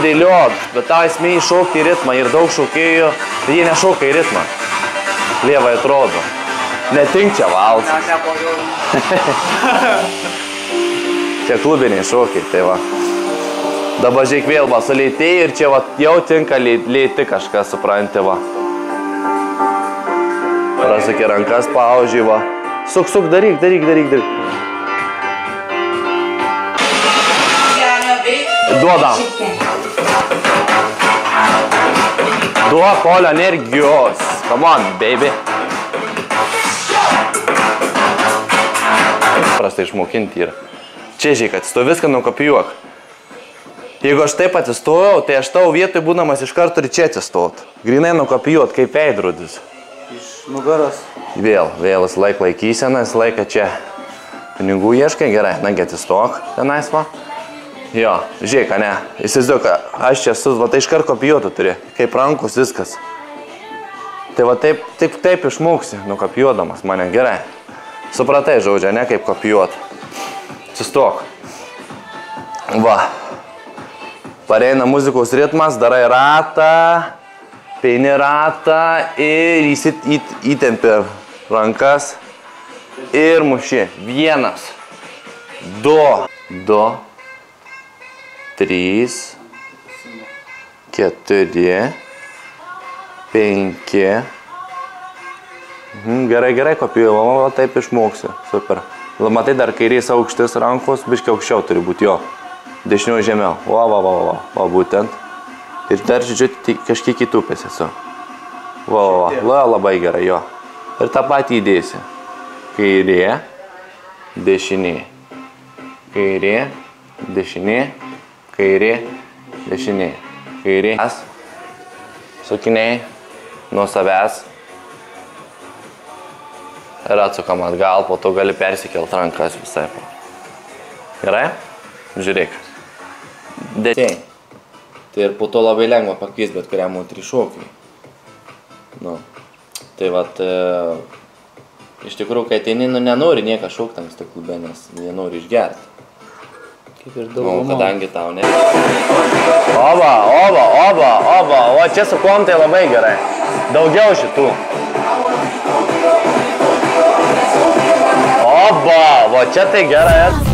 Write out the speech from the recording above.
dėliot, bet tau esmė įšaukti į ritmą ir daug šaukėjų, tai jie nešaukia į ritmą. Lievai atrodo. Netink čia valsas. Čia klubiniai šaukiai, tai va. Dabar žiūrėk vėl va, sulėtėjai ir čia va, jau tinka lėti kažkas, supranti va. Prasakė rankas, paužiai va. Suk, daryk. Duodam. Duok Kolio energijos. Come on, baby. Prastai išmokinti yra. Čia žiūrėk, atsistoju, viską nukopijuok. Jeigu aš taip atsistojau, tai aš tavo vietoj būdamas iš karto ir čia atsistot. Grinai nukopijuot, kaip veidrodis. Iš nugaros. Vėl laik laikysena, laiką čia pinigų ieškai, gerai, nagi atsistok tenais va. Jo, žiūrėk, ne, įsivaizduok, aš čia esu, va tai iškart kopijuotų turi, kaip rankus viskas. Tai va taip išmoksi, nukopijuodamas mane, gerai. Supratai žodžią, ne, kaip kopijuot. Atsistok. Va. Pareina muzikos ritmas, darai ratą, peini ratą ir įtempi rankas ir muši. 1, 2, 3, 4, 5. Gerai kopijuoju, taip išmoksiu. Super. Matai, dar kairės aukštis rankos, biškiai aukščiau turi būti jo. Dešiniau žemiau. Va, būtent. Ir dar, žiūrėjau, kažkiek kitupės esu. Va, labai gerai, jo. Ir tą patį įdėsi. Kairė, dešinė. Kairė, dešinė. Kairė, dešinė. Kairė. Sukiniai nuo savęs. Ir atsukam atgal, po to gali persikelt rankas visai. Gerai? Žiūrėk. Dėčiai. Tai ir po to labai lengva pakeisti bet kuriam moterį šokiui. Nu, tai vat, iš tikrųjų, kai ateini, nenori nieką šokti anksto klube, nes jie nori išgerti. Kaip ir daug. Kadangi tau ne. Oba, o čia su kuom tai labai gerai. Daugiau šitų. Oba, va čia tai gerai.